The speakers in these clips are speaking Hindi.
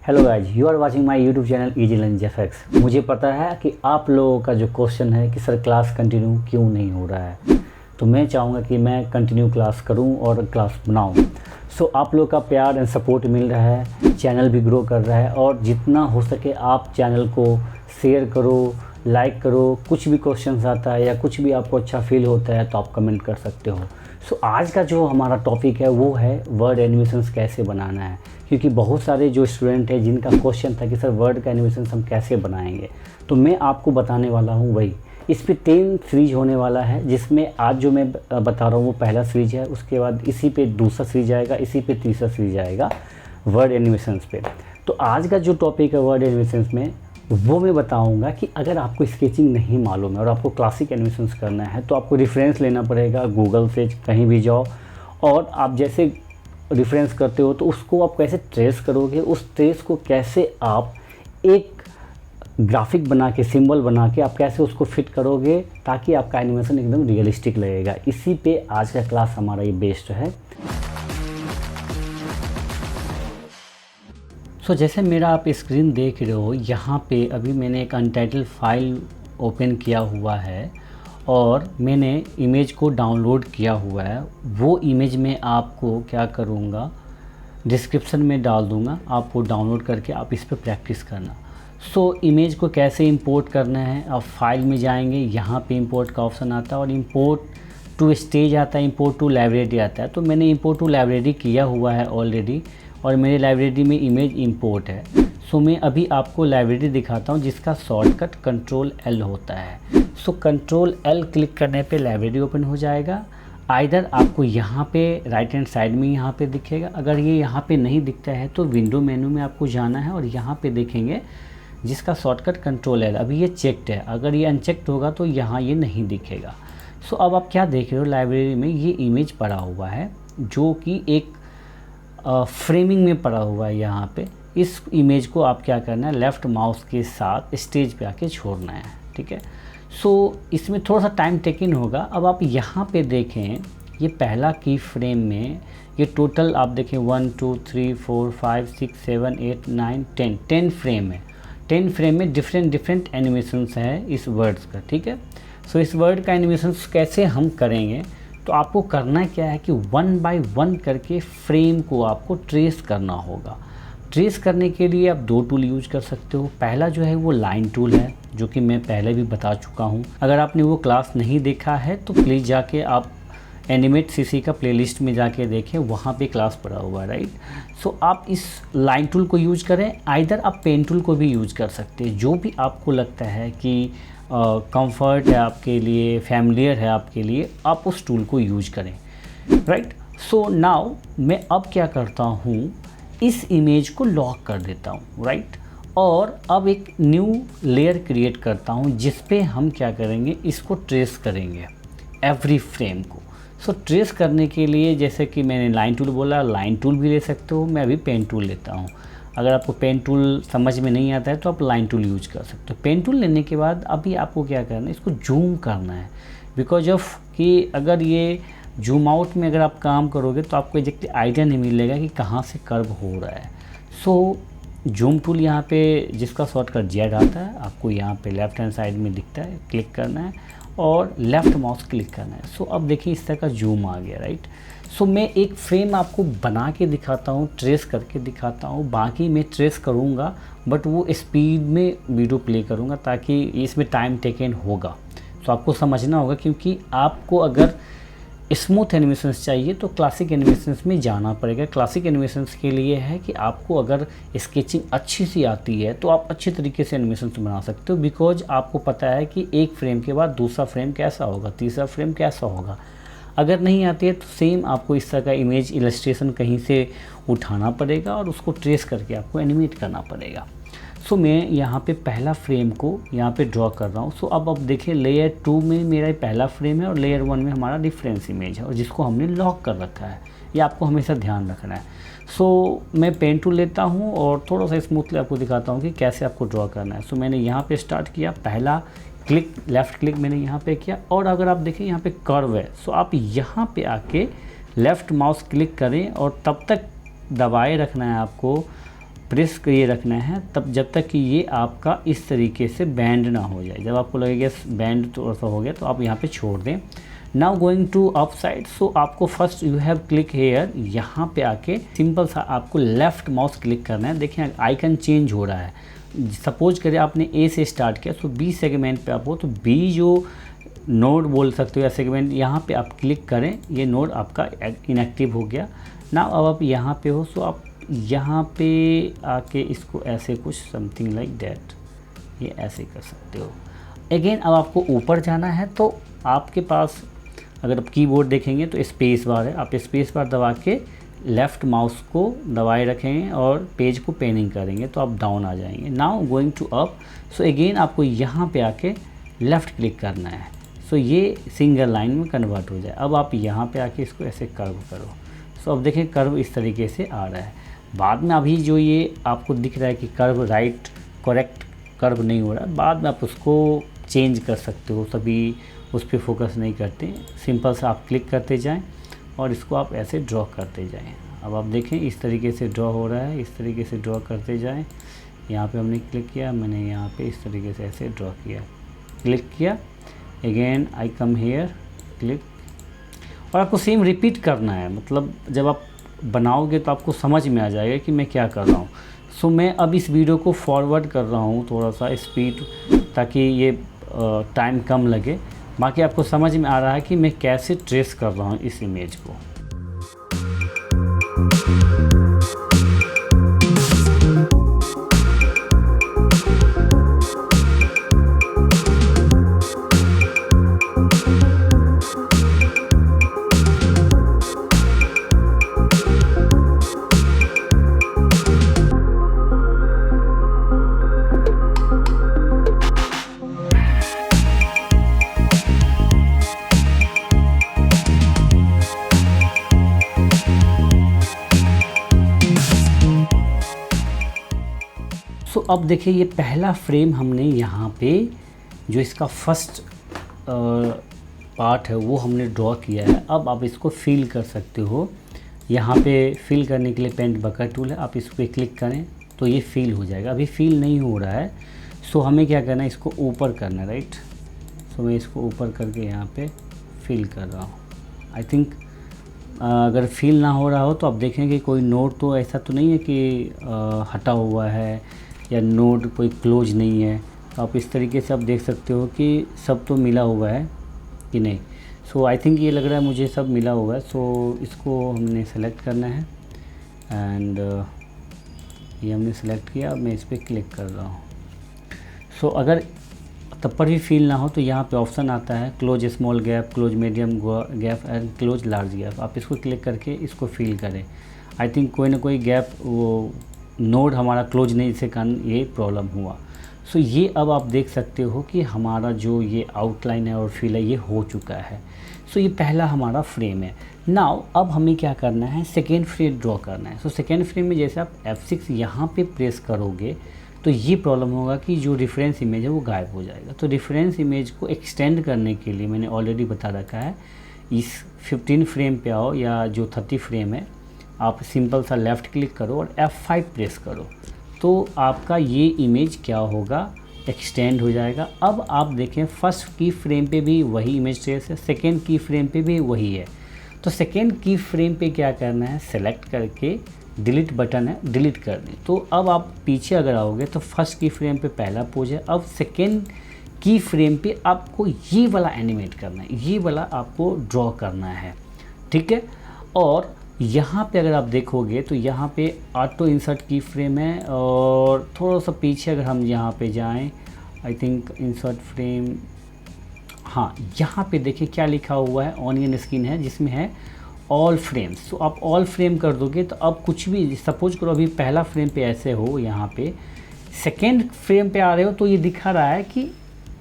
Hello guys, you are watching my YouTube channel easy learning FX. मुझे पता है कि आप लोगों का जो क्वेश्चन है कि सर क्लास कंटिन्यू क्यों नहीं हो रहा है, तो मैं चाहूँगा कि मैं कंटिन्यू क्लास करूँ और क्लास बनाऊँ। सो आप लोग का प्यार एंड सपोर्ट मिल रहा है, चैनल भी ग्रो कर रहा है और जितना हो सके आप चैनल को शेयर करो, लाइक करो। कुछ भी क्वेश्चन आता है या कुछ भी आपको अच्छा फील होता है तो आप कमेंट कर सकते हो। सो आज का जो हमारा टॉपिक है वो है वर्ड एनिमेशंस कैसे बनाना है, क्योंकि बहुत सारे जो स्टूडेंट हैं जिनका क्वेश्चन था कि सर वर्ड का एनिमेशन हम कैसे बनाएंगे, तो मैं आपको बताने वाला हूँ वही। इस पे 10 सीरीज होने वाला है, जिसमें आज जो मैं बता रहा हूँ वो पहला सीरीज है। उसके बाद इसी पे दूसरा सीरीज आएगा, इसी पे तीसरा सीरीज आएगा वर्ड एनिमेशंस पे। तो आज का जो टॉपिक है वर्ड एनिमेशंस में, वो मैं बताऊंगा कि अगर आपको स्केचिंग नहीं मालूम है और आपको क्लासिक एनिमेशंस करना है तो आपको रेफरेंस लेना पड़ेगा। गूगल से कहीं भी जाओ और आप जैसे रेफरेंस करते हो तो उसको आप कैसे ट्रेस करोगे, उस ट्रेस को कैसे आप एक ग्राफिक बना के, सिंबल बना के आप कैसे उसको फिट करोगे ताकि आपका एनिमेशन एकदम रियलिस्टिक लगेगा। इसी पे आज का क्लास हमारा ये बेस्ड है। सो जैसे मेरा आप स्क्रीन देख रहे हो, यहाँ पे अभी मैंने एक अनटाइटल फाइल ओपन किया हुआ है और मैंने इमेज को डाउनलोड किया हुआ है। वो इमेज में आपको क्या करूँगा, डिस्क्रिप्शन में डाल दूँगा, आपको डाउनलोड करके आप इस पर प्रैक्टिस करना। सो इमेज को कैसे इंपोर्ट करना है, आप फाइल में जाएंगे, यहाँ पे इंपोर्ट का ऑप्शन आता है और इंपोर्ट टू स्टेज आता है, इंपोर्ट टू लाइब्रेरी आता है। तो मैंने इंपोर्ट टू लाइब्रेरी किया हुआ है ऑलरेडी और मेरे लाइब्रेरी में इमेज इंपोर्ट है। सो मैं अभी आपको लाइब्रेरी दिखाता हूँ जिसका शॉर्टकट Ctrl+L होता है। सो Ctrl+L क्लिक करने पे लाइब्रेरी ओपन हो जाएगा। आइदर आपको यहाँ पे राइट हैंड साइड में यहाँ पे दिखेगा। अगर ये यहाँ पे नहीं दिखता है तो विंडो मेनू में आपको जाना है और यहाँ पे देखेंगे जिसका शॉर्टकट Ctrl+L। अभी ये चेक्ड है, अगर ये अनचेक्ड होगा तो यहाँ ये नहीं दिखेगा। सो अब आप क्या देख रहे हो, लाइब्रेरी में ये इमेज पड़ा हुआ है जो कि एक फ्रेमिंग में पड़ा हुआ है। यहाँ पे इस इमेज को आप क्या करना है, लेफ़्ट माउस के साथ स्टेज पे आके छोड़ना है, ठीक है। सो इसमें थोड़ा सा टाइम टेकिंग होगा। अब आप यहाँ पे देखें, ये पहला की फ्रेम में ये टोटल आप देखें 1 2 3 4 5 6 7 8 9 10 फ्रेम है। 10 फ्रेम में डिफरेंट एनिमेशंस हैं इस वर्ड्स का, ठीक है। सो इस वर्ड का एनिमेशंस कैसे हम करेंगे, तो आपको करना क्या है कि 1 बाय 1 करके फ्रेम को आपको ट्रेस करना होगा। ट्रेस करने के लिए आप 2 टूल यूज कर सकते हो। पहला जो है वो लाइन टूल है, जो कि मैं पहले भी बता चुका हूँ। अगर आपने वो क्लास नहीं देखा है तो प्लीज़ जाके आप एनिमेट सीसी का प्लेलिस्ट में जाके देखें, वहाँ पे क्लास पड़ा हुआ है, राइट। सो आप इस लाइन टूल को यूज करें, आइदर आप पेन टूल को भी यूज कर सकते हैं। जो भी आपको लगता है कि कंफर्ट है आपके लिए, फैमिलियर है आपके लिए, आप उस टूल को यूज करें, राइट। सो नाउ मैं अब क्या करता हूँ, इस इमेज को लॉक कर देता हूँ, राइट। और अब एक न्यू लेयर क्रिएट करता हूँ जिस पे हम क्या करेंगे, इसको ट्रेस करेंगे एवरी फ्रेम को। सो ट्रेस करने के लिए जैसे कि मैंने लाइन टूल बोला, लाइन टूल भी ले सकते हो, मैं अभी पेन टूल लेता हूँ। अगर आपको पेन टूल समझ में नहीं आता है तो आप लाइन टूल यूज कर सकते हो। पेन टूल लेने के बाद अभी आपको क्या करना है, इसको जूम करना है। बिकॉज ऑफ कि अगर ये जूम आउट में अगर आप काम करोगे तो आपको एग्जैक्टली आइडिया नहीं मिलेगा कि कहाँ से कर्व हो रहा है। सो जूम टूल यहाँ पे जिसका शॉर्टकट Z आता है, आपको यहाँ पे लेफ्ट हैंड साइड में दिखता है, क्लिक करना है और लेफ़्ट माउस क्लिक करना है। सो अब देखिए इस तरह का जूम आ गया, राइट। सो मैं एक फ्रेम आपको बना के दिखाता हूँ, ट्रेस करके दिखाता हूँ। बाकी मैं ट्रेस करूँगा बट वो स्पीड में वीडियो प्ले करूँगा ताकि इसमें टाइम टेकन होगा। तो आपको समझना होगा, क्योंकि आपको अगर स्मूथ एनिमेशंस चाहिए तो क्लासिक एनिमेशंस में जाना पड़ेगा। क्लासिक एनिमेशंस के लिए है कि आपको अगर स्केचिंग अच्छी सी आती है तो आप अच्छे तरीके से एनिमेशंस बना सकते हो। बिकॉज आपको पता है कि एक फ्रेम के बाद दूसरा फ्रेम कैसा होगा, तीसरा फ्रेम कैसा होगा। अगर नहीं आती है तो सेम आपको इस तरह का इमेज इलस्ट्रेशन कहीं से उठाना पड़ेगा और उसको ट्रेस करके आपको एनिमेट करना पड़ेगा। सो मैं यहाँ पे पहला फ्रेम को यहाँ पे ड्रॉ कर रहा हूँ। सो अब देखिए लेयर 2 में मेरा पहला फ्रेम है और लेयर 1 में हमारा डिफरेंस इमेज है और जिसको हमने लॉक कर रखा है। ये आपको हमेशा ध्यान रखना है। सो मैं पेन टूल लेता हूँ और थोड़ा सा स्मूथली आपको दिखाता हूँ कि कैसे आपको ड्रॉ करना है। सो मैंने यहाँ पे स्टार्ट किया, पहला क्लिक, लेफ़्ट क्लिक मैंने यहाँ पे किया और अगर आप देखें यहाँ पे कर्व है। सो आप यहाँ पे आके लेफ़्ट माउस क्लिक करें और तब तक दबाए रखना है आपको प्रेस ये रखना है तब जब तक कि ये आपका इस तरीके से बैंड ना हो जाए। जब आपको लगेगा बैंड थोड़ा सा हो गया तो आप यहाँ पे छोड़ दें। Now going to up side, so आपको first you have click here, यहाँ पे आके सिंपल सा आपको लेफ़्ट माउस क्लिक करना है। देखिए आइकन चेंज हो रहा है। सपोज करें आपने ए से स्टार्ट किया तो बी सेगमेंट पे आप हो तो बी जो नोड बोल सकते हो या सेगमेंट, यहाँ पे आप क्लिक करें, ये नोड आपका इनएक्टिव हो गया। ना अब आप यहाँ पे हो, सो आप यहाँ पे आके इसको ऐसे कुछ समथिंग लाइक दैट ये ऐसे कर सकते हो। अगेन अब आपको ऊपर जाना है तो आपके पास अगर आप कीबोर्ड देखेंगे तो स्पेस बार है, आप स्पेस बार दबा के लेफ़्ट माउस को दबाए रखेंगे और पेज को पेनिंग करेंगे तो आप डाउन आ जाएंगे। Now going to up, so again आपको यहाँ पे आके लेफ़्ट क्लिक करना है, सो ये सिंगल लाइन में कन्वर्ट हो जाए। अब आप यहाँ पे आके इसको ऐसे कर्व करो, सो अब देखें कर्व इस तरीके से आ रहा है। बाद में अभी जो ये आपको दिख रहा है कि कर्व राइट करेक्ट कर्व नहीं हो रहा है, बाद में आप उसको चेंज कर सकते हो, सभी उस पर फोकस नहीं करते। सिंपल सा आप क्लिक करते जाएं और इसको आप ऐसे ड्रॉ करते जाएं। अब आप देखें इस तरीके से ड्रॉ हो रहा है, इस तरीके से ड्रॉ करते जाएं। यहाँ पे हमने क्लिक किया, मैंने यहाँ पे इस तरीके से ऐसे ड्रॉ किया, क्लिक किया, again I come here, click, और आपको सेम रिपीट करना है। मतलब जब आप बनाओगे तो आपको समझ में आ जाएगा कि मैं क्या कर रहा हूँ। सो मैं अब इस वीडियो को फॉरवर्ड कर रहा हूँ थोड़ा सा स्पीड, ताकि ये टाइम कम लगे। बाकी आपको समझ में आ रहा है कि मैं कैसे ट्रेस कर रहा हूँ इस इमेज को। सो अब देखिए ये पहला फ्रेम हमने यहाँ पे जो इसका फर्स्ट पार्ट है वो हमने ड्रॉ किया है। अब आप इसको फिल कर सकते हो। यहाँ पे फिल करने के लिए पेंट बकेट टूल है, आप इस पर क्लिक करें तो ये फिल हो जाएगा। अभी फिल नहीं हो रहा है, सो हमें क्या करना है, इसको ऊपर करना है, राइट। सो मैं इसको ऊपर करके यहाँ पे फिल कर रहा हूँ। आई थिंक अगर फिल ना हो रहा हो तो आप देखेंगे कोई नोड तो ऐसा तो नहीं है कि हटा हुआ है या नोड कोई क्लोज नहीं है। तो आप इस तरीके से आप देख सकते हो कि सब तो मिला हुआ है कि नहीं। सो आई थिंक ये लग रहा है मुझे सब मिला हुआ है। सो इसको हमने सेलेक्ट करना है एंड ये हमने सेलेक्ट किया। अब मैं इस पर क्लिक कर रहा हूँ। सो अगर तब पर भी फील ना हो तो यहाँ पे ऑप्शन आता है close small gap, close medium gap and close large gap. आप इसको क्लिक करके इसको फिल करें। आई थिंक कोई ना कोई गैप वो नोड हमारा क्लोज नहीं से कारण ये प्रॉब्लम हुआ। सो ये अब आप देख सकते हो कि हमारा जो ये आउटलाइन है और फिल है ये हो चुका है। सो ये पहला हमारा फ्रेम है। नाउ अब हमें क्या करना है, सेकेंड फ्रेम ड्रॉ करना है। सो सेकेंड फ्रेम में जैसे आप F6 यहाँ पे प्रेस करोगे तो ये प्रॉब्लम होगा कि जो रेफरेंस इमेज है वो गायब हो जाएगा। तो रेफरेंस इमेज को एक्सटेंड करने के लिए मैंने ऑलरेडी बता रखा है, इस 15 फ्रेम पे आओ या जो 30 फ्रेम है, आप सिंपल सा लेफ़्ट क्लिक करो और F5 प्रेस करो तो आपका ये इमेज क्या होगा, एक्सटेंड हो जाएगा। अब आप देखें फर्स्ट की फ्रेम पे भी वही इमेज ट्रेस है, सेकेंड की फ्रेम पे भी वही है। तो सेकेंड की फ्रेम पे क्या करना है, सेलेक्ट करके डिलीट बटन है, डिलीट कर दें। तो अब आप पीछे अगर आओगे तो फर्स्ट की फ्रेम पे पहला पोज है। अब सेकेंड की फ्रेम पे आपको ये वाला एनिमेट करना है, ये वाला आपको ड्रॉ करना है, ठीक है। और यहाँ पे अगर आप देखोगे तो यहाँ पे ऑटो इंसर्ट की फ्रेम है और थोड़ा सा पीछे अगर हम यहाँ पे जाएं, आई थिंक इंसर्ट फ्रेम, हाँ यहाँ पे देखिए क्या लिखा हुआ है, ऑनियन स्किन है जिसमें है ऑल फ्रेम्स। तो आप ऑल फ्रेम कर दोगे तो अब कुछ भी, सपोज करो अभी पहला फ्रेम पे ऐसे हो, यहाँ पे सेकेंड फ्रेम पे आ रहे हो तो ये दिखा रहा है कि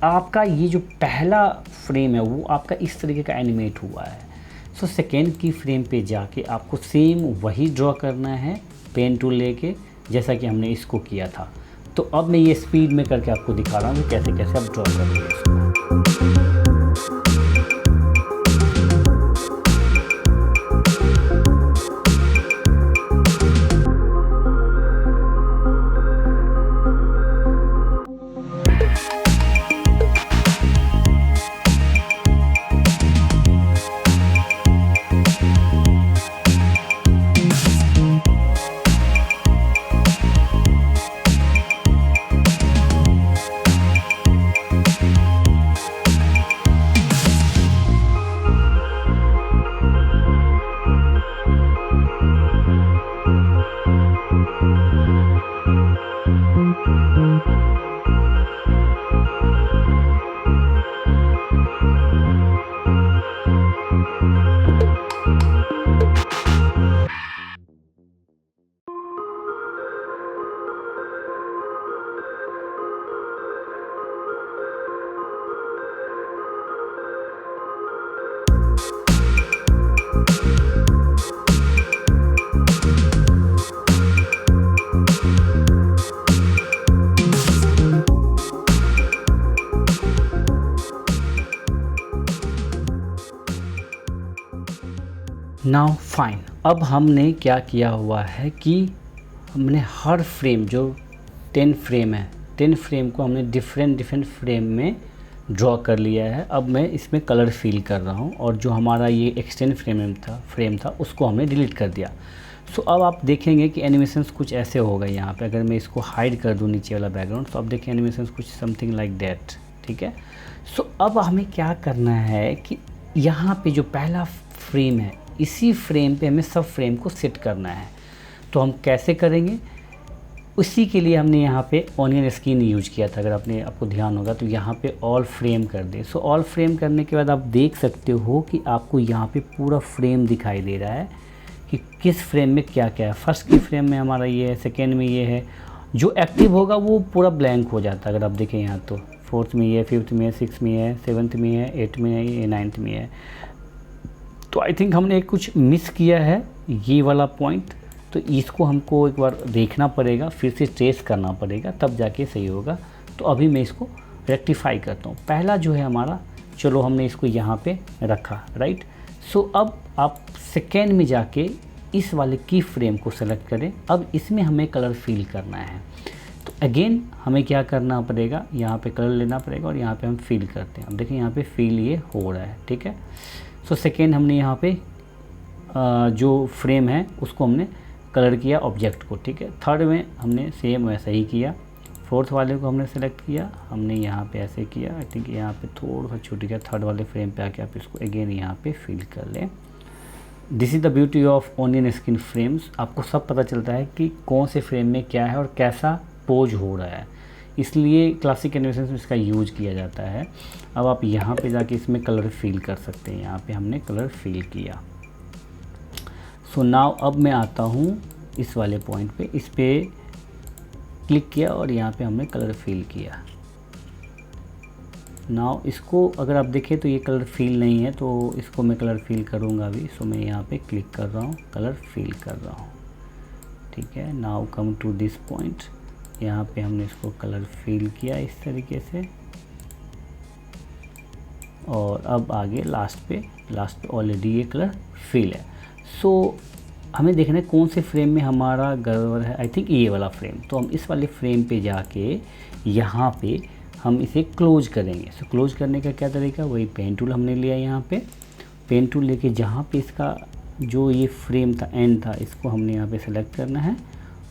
आपका ये जो पहला फ्रेम है वो आपका इस तरीके का एनिमेट हुआ है। सो सेकेंड की फ्रेम पे जाके आपको सेम वही ड्रॉ करना है पेन टूल लेके, जैसा कि हमने इसको किया था। तो अब मैं ये स्पीड में करके आपको दिखा रहा हूँ कि कैसे कैसे आप ड्रॉ करेंगे इसको। नाउ फाइन, अब हमने क्या किया हुआ है कि हमने हर फ्रेम जो 10 फ्रेम है, 10 फ्रेम को हमने डिफरेंट फ्रेम में ड्रॉ कर लिया है। अब मैं इसमें कलर फिल कर रहा हूँ और जो हमारा ये एक्सटेंड फ्रेम था उसको हमने डिलीट कर दिया। सो अब आप देखेंगे कि एनिमेशंस कुछ ऐसे हो गए यहाँ पे। अगर मैं इसको हाइड कर दूँ नीचे वाला बैकग्राउंड, तो अब देखिए एनिमेशंस कुछ समथिंग लाइक दैट, ठीक है। सो अब हमें क्या करना है कि यहाँ पे जो पहला फ्रेम है, इसी फ्रेम पे हमें सब फ्रेम को सेट करना है। तो हम कैसे करेंगे, उसी के लिए हमने यहाँ पे ऑनियन स्किन यूज किया था। अगर आपको ध्यान होगा तो यहाँ पे ऑल फ्रेम कर दे। सो ऑल फ्रेम करने के बाद आप देख सकते हो कि आपको यहाँ पे पूरा फ्रेम दिखाई दे रहा है कि किस फ्रेम में क्या क्या है। फर्स्ट की फ्रेम में हमारा ये है, सेकेंड में ये है। जो एक्टिव होगा वो पूरा ब्लैंक हो जाता है। अगर आप देखें यहाँ तो फोर्थ में ये है, फिफ्थ में है, सिक्स में है, सेवन्थ में है, एट्थ में है, ये नाइन्थ में है। तो आई थिंक हमने कुछ मिस किया है ये वाला पॉइंट, तो इसको हमको एक बार देखना पड़ेगा, फिर से ट्रेस करना पड़ेगा, तब जाके सही होगा। तो अभी मैं इसको रेक्टिफाई करता हूँ। पहला जो है हमारा, चलो हमने इसको यहाँ पे रखा, राइट। सो अब आप सेकेंड में जाके इस वाले की फ्रेम को सेलेक्ट करें। अब इसमें हमें कलर फिल करना है। तो अगेन हमें क्या करना पड़ेगा, यहाँ पे कलर लेना पड़ेगा और यहाँ पे हम फिल करते हैं। अब देखिए यहाँ पे फिल ये हो रहा है, ठीक है। सो सेकेंड हमने यहाँ पे जो फ्रेम है उसको हमने कलर किया ऑब्जेक्ट को, ठीक है। थर्ड में हमने सेम वैसा ही किया। फोर्थ वाले को हमने सेलेक्ट किया, हमने यहाँ पे ऐसे किया। आई थिंक यहाँ पे थोड़ा सा छूट गया। थर्ड वाले फ्रेम पे आके आप इसको अगेन यहाँ पे फिल कर लें। This is the beauty of onion skin frames. आपको सब पता चलता है कि कौन से फ्रेम में क्या है और कैसा पोज हो रहा है, इसलिए क्लासिक एनिमेशन में इसका यूज किया जाता है। अब आप यहाँ पे जाके इसमें कलर फिल कर सकते हैं। यहाँ पे हमने कलर फिल किया। सो नाउ अब मैं आता हूँ इस वाले पॉइंट पे, इस पे क्लिक किया और यहाँ पे हमने कलर फिल किया। नाउ इसको अगर आप देखें तो ये कलर फिल नहीं है, तो इसको मैं कलर फिल करूँगा अभी। सो मैं यहाँ पे क्लिक कर रहा हूँ, कलर फिल कर रहा हूँ, ठीक है। Now come to this point, यहाँ पे हमने इसको कलर फिल किया इस तरीके से। और अब आगे लास्ट पे ऑलरेडी ये कलर फिल है। सो हमें देखना है कौन से फ्रेम में हमारा गड़बड़ है। आई थिंक ये वाला फ्रेम। तो हम इस वाले फ्रेम पे जाके यहाँ पे हम इसे क्लोज करेंगे। सो क्लोज करने का क्या तरीका, वही पेन टूल हमने लिया। यहाँ पे पेन टूल लेके जहाँ पे इसका जो ये फ्रेम था, एंड था, इसको हमने यहाँ पे सेलेक्ट करना है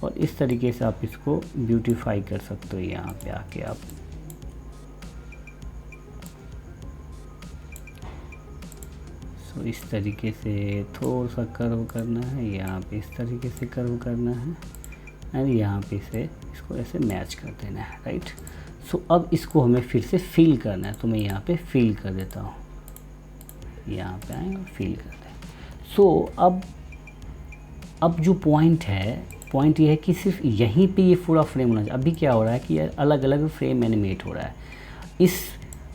और इस तरीके से आप इसको ब्यूटीफाई कर सकते हो। यहाँ पे आके आप सो इस तरीके से थोड़ा सा कर्व करना है, यहाँ पे इस तरीके से कर्व करना है एंड यहाँ पे से इसको ऐसे मैच कर देना है, राइट। सो अब इसको हमें फिर से फिल करना है, तो मैं यहाँ पे फिल कर देता हूँ। यहाँ पे आए और फिल कर दें। सो अब जो पॉइंट ये है कि सिर्फ यहीं पे ये पूरा फ्रेम होना चाहिए। अभी क्या हो रहा है कि अलग अलग फ्रेम एनिमेट हो रहा है। इस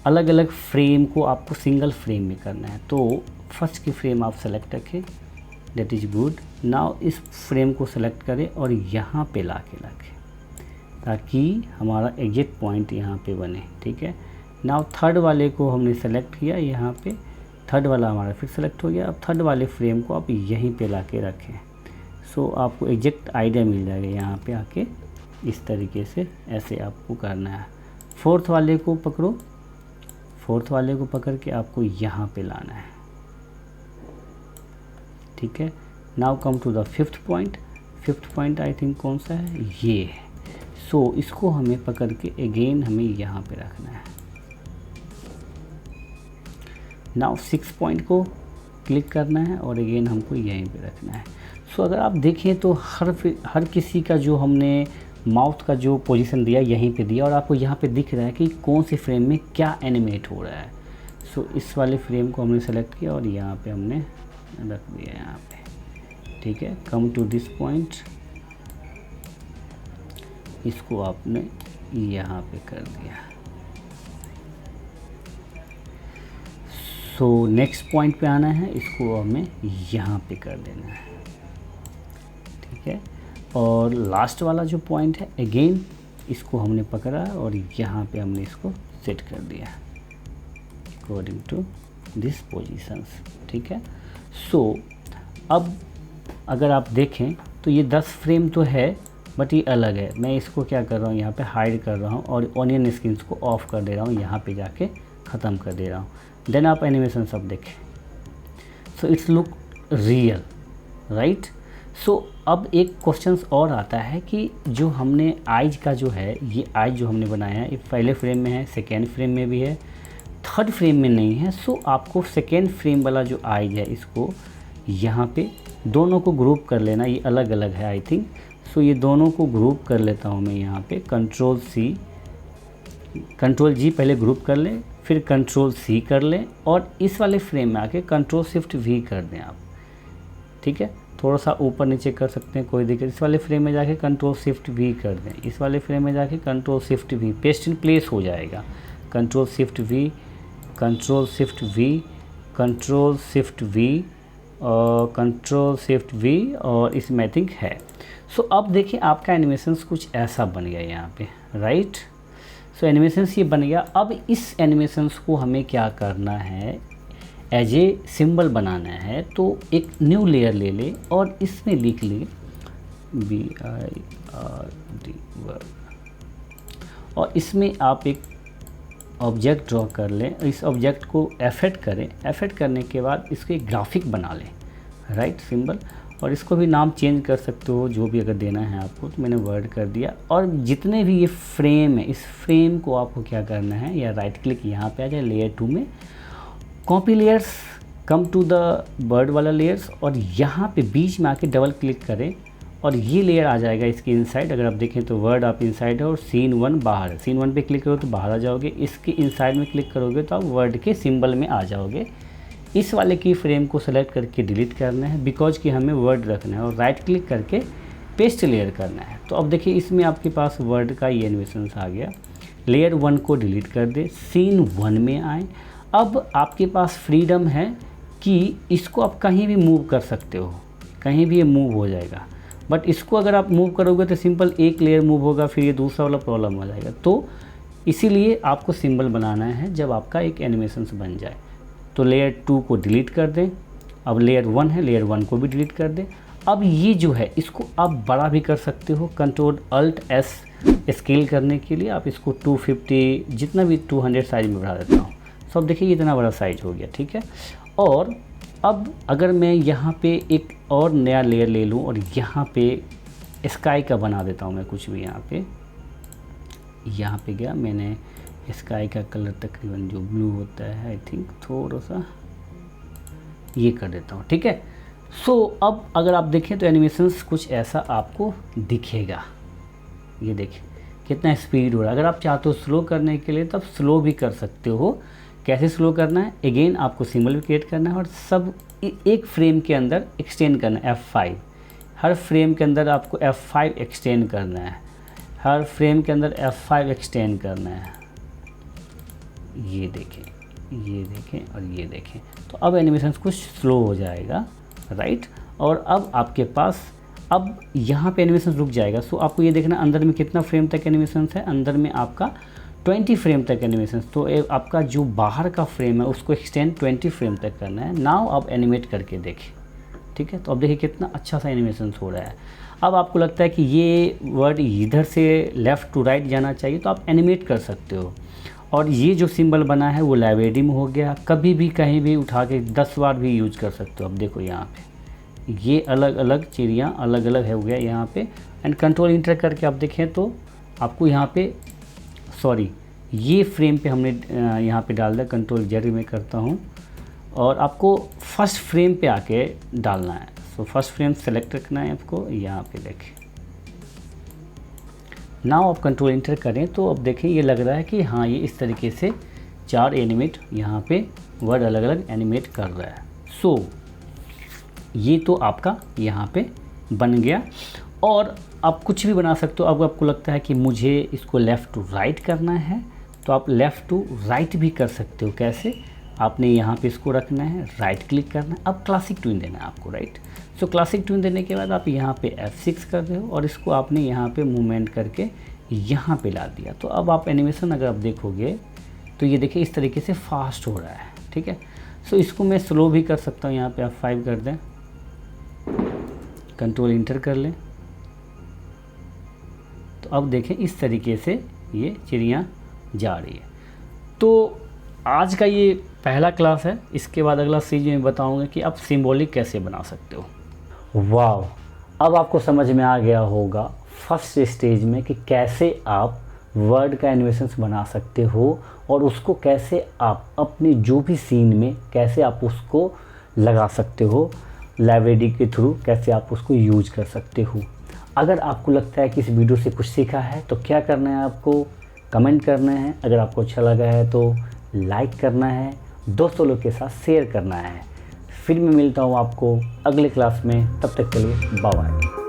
अलग अलग फ्रेम को आपको सिंगल फ्रेम में करना है। तो फर्स्ट की फ्रेम आप सेलेक्ट रखें, दैट इज़ गुड। नाउ इस फ्रेम को सेलेक्ट करें और यहाँ पे ला के रखें ताकि हमारा एग्जिट पॉइंट यहाँ पे बने, ठीक है। नाउ थर्ड वाले को हमने सेलेक्ट किया, यहाँ पे थर्ड वाला हमारा फिर सेलेक्ट हो गया। अब थर्ड वाले फ्रेम को आप यहीं पे ला के रखें। सो आपको एग्जैक्ट आइडिया मिल जाएगा। यहाँ पे आके इस तरीके से ऐसे आपको करना है। फोर्थ वाले को पकड़ो, फोर्थ वाले को पकड़ के आपको यहाँ पे लाना है, ठीक है। Now come to the fifth point. Fifth point I think कौन सा है, ये है। सो इसको हमें पकड़ के अगेन हमें यहाँ पे रखना है। नाउ सिक्स पॉइंट को क्लिक करना है और अगेन हमको यहीं पे रखना है। सो अगर आप देखें तो हर किसी का जो हमने माउथ का जो पोजीशन दिया यहीं पे दिया और आपको यहाँ पे दिख रहा है कि कौन से फ्रेम में क्या एनिमेट हो रहा है। सो इस वाले फ्रेम को हमने सेलेक्ट किया और यहाँ पे हमने रख दिया यहाँ पे, ठीक है। कम टू दिस पॉइंट, इसको आपने यहाँ पे कर दिया। सो नेक्स्ट पॉइंट पे आना है, इसको हमें यहाँ पे कर देना है, ठीक है। और लास्ट वाला जो पॉइंट है अगेन इसको हमने पकड़ा और यहाँ पे हमने इसको सेट कर दिया अकॉर्डिंग टू दिस पोजीशंस, ठीक है। सो अब अगर आप देखें तो ये 10 फ्रेम तो है बट ये अलग है। मैं इसको क्या कर रहा हूँ, यहाँ पे हाइड कर रहा हूँ और ऑनियन स्क्रीन्स को ऑफ कर दे रहा हूँ, यहाँ पे जाके ख़त्म कर दे रहा हूँ। देन आप एनिमेशन सब देखें, so it's look real, right. सो अब एक क्वेश्चंस और आता है कि जो हमने आइज का जो है, ये आइज जो हमने बनाया है ये पहले फ्रेम में है, सेकेंड फ्रेम में भी है, थर्ड फ्रेम में नहीं है। सो आपको सेकेंड फ्रेम वाला जो आइज है इसको यहाँ पे दोनों को ग्रुप कर लेना, ये अलग अलग है आई थिंक। सो ये दोनों को ग्रुप कर लेता हूँ मैं यहाँ पे, कंट्रोल सी कंट्रोल जी पहले ग्रुप कर लें, फिर कंट्रोल सी कर लें और इस वाले फ्रेम में आके कंट्रोल शिफ्ट वी कर दें आप, ठीक है। थोड़ा सा ऊपर नीचे कर सकते हैं, कोई दिक्कत। इस वाले फ्रेम में जाके कंट्रोल शिफ्ट वी कर दें, इस वाले फ्रेम में जाके control shift we, paste in place हो जाएगा। Control shift we, control shift we, control shift we और कंट्रोल शिफ्ट वी और इसमें आई थिंक है। सो अब देखिए आपका एनिमेशंस कुछ ऐसा बन गया यहाँ पे, राइट। सो एनिमेशंस ये बन गया। अब इस एनिमेशंस को हमें क्या करना है, एज ए सिंबल बनाना है। तो एक न्यू लेयर ले ले और इसमें लिख ले BIRD वर्ड और इसमें आप एक ऑब्जेक्ट ड्रॉ कर लें। इस ऑब्जेक्ट को एफेक्ट करें, एफेक्ट करने के बाद इसको एक ग्राफिक बना लें, राइट, सिंबल। और इसको भी नाम चेंज कर सकते हो जो भी अगर देना है आपको। तो मैंने वर्ड कर दिया और जितने भी ये फ्रेम है इस फ्रेम को आपको क्या करना है, या राइट क्लिक यहाँ पे आ जाए लेयर 2 में, copy layers, come to the third वाला लेयर्स और यहाँ पे बीच में आके डबल क्लिक करें और ये लेयर आ जाएगा इसके इनसाइड। अगर आप देखें तो वर्ड आप इनसाइड है और सीन 1 बाहर है। सीन 1 पे क्लिक करो तो बाहर आ जाओगे, इसके इनसाइड में क्लिक करोगे तो आप वर्ड के सिंबल में आ जाओगे। इस वाले की फ्रेम को सेलेक्ट करके डिलीट करना है बिकॉज कि हमें वर्ड रखना है और राइट क्लिक करके पेस्ट लेयर करना है। तो अब देखिए इसमें आपके पास वर्ड का ये एनिमेशन आ गया। लेयर 1 को डिलीट कर दे, सीन 1 में आए। अब आपके पास फ्रीडम है कि इसको आप कहीं भी मूव कर सकते हो, कहीं भी ये मूव हो जाएगा। बट इसको अगर आप मूव करोगे तो सिंपल एक लेयर मूव होगा, फिर ये दूसरा वाला प्रॉब्लम हो जाएगा। तो इसीलिए आपको सिंबल बनाना है जब आपका एक एनिमेशन बन जाए। तो लेयर 2 को डिलीट कर दें। अब लेयर 1 है, लेयर 1 को भी डिलीट कर दें। अब ये जो है इसको आप बड़ा भी कर सकते हो, कंट्रोल अल्ट एस स्केल करने के लिए आप इसको 250 जितना भी 200 साइज में बढ़ा देता हूँ। सो अब देखिए इतना बड़ा साइज हो गया, ठीक है। और अब अगर मैं यहाँ पे एक और नया लेयर ले लूँ और यहाँ पे स्काई का बना देता हूँ मैं कुछ भी। यहाँ पे गया मैंने स्काई का कलर तकरीबन जो ब्लू होता है आई थिंक थोड़ा सा ये कर देता हूँ, ठीक है। सो अब अगर आप देखें तो एनिमेशंस कुछ ऐसा आपको दिखेगा। ये देखिए कितना स्पीड हो रहा है। अगर आप चाहते हो स्लो करने के लिए तब स्लो भी कर सकते हो। कैसे स्लो करना है, अगेन आपको सिंबल भी क्रिएट करना है और सब एक फ्रेम के अंदर एक्सटेंड करना है F5। हर फ्रेम के अंदर आपको F5 एक्सटेंड करना है, हर फ्रेम के अंदर F5 एक्सटेंड करना है। ये देखें, ये देखें और ये देखें। तो अब एनिमेशन कुछ स्लो हो जाएगा, राइट। और अब आपके पास अब यहाँ पे एनिमेशन रुक जाएगा। सो आपको ये देखना अंदर में कितना फ्रेम तक एनिमेशन है। अंदर में आपका 20 फ्रेम तक एनिमेशन। तो आपका जो बाहर का फ्रेम है उसको एक्सटेंड 20 फ्रेम तक करना है। नाउ आप एनिमेट करके देखें, ठीक है। तो अब देखिए कितना अच्छा सा एनिमेशन हो रहा है। अब आपको लगता है कि ये वर्ड इधर से लेफ़्ट टू राइट जाना चाहिए तो आप एनिमेट कर सकते हो। और ये जो सिंबल बना है वो लाइब्रेरी में हो गया, कभी भी कहीं भी उठा के 10 बार भी यूज कर सकते हो। अब देखो यहाँ पे ये अलग अलग चिड़ियाँ अलग अलग हो गया यहाँ पे। एंड कंट्रोल इंटर करके आप देखें तो आपको यहाँ पे ये फ्रेम पे हमने यहाँ पे डाल दिया। कंट्रोल जेड में करता हूँ और आपको फर्स्ट फ्रेम पे आके डालना है। सो फर्स्ट फ्रेम सेलेक्ट रखना है आपको। यहाँ पे देखें नाउ आप कंट्रोल इंटर करें तो अब देखें ये लग रहा है कि हाँ ये इस तरीके से 4 एनिमेट यहाँ पे वर्ड अलग अलग एनिमेट कर रहा है। सो ये तो आपका यहाँ पे बन गया। और आप कुछ भी बना सकते हो। अब आपको लगता है कि मुझे इसको लेफ़्ट टू राइट करना है तो आप लेफ़्ट टू राइट भी कर सकते हो। कैसे? आपने यहाँ पे इसको रखना है, राइट क्लिक करना है, अब क्लासिक ट्यून देना है आपको, राइट। सो क्लासिक ट्यून देने के बाद आप यहाँ पे F6 कर रहे हो और इसको आपने यहाँ पे मूवमेंट करके यहाँ पे ला दिया। तो अब आप एनिमेशन अगर आप देखोगे तो ये देखिए इस तरीके से फास्ट हो रहा है, ठीक है। सो इसको मैं स्लो भी कर सकता हूँ। यहाँ पे आप 5 कर दें, कंट्रोल इंटर कर लें तो अब देखें इस तरीके से ये चिड़िया जा रही है। तो आज का ये पहला क्लास है। इसके बाद अगला सीरीज में बताऊंगा कि आप सिंबॉलिक कैसे बना सकते हो। वाव, अब आपको समझ में आ गया होगा फर्स्ट स्टेज में कि कैसे आप वर्ड का एनिमेशंस बना सकते हो और उसको कैसे आप अपने जो भी सीन में कैसे आप उसको लगा सकते हो, लाइब्रेरी के थ्रू कैसे आप उसको यूज कर सकते हो। अगर आपको लगता है कि इस वीडियो से कुछ सीखा है तो क्या करना है, आपको कमेंट करना है। अगर आपको अच्छा लगा है तो लाइक करना है, दोस्तों लोग के साथ शेयर करना है। फिर मैं मिलता हूँ आपको अगले क्लास में, तब तक के लिए बाय बाय।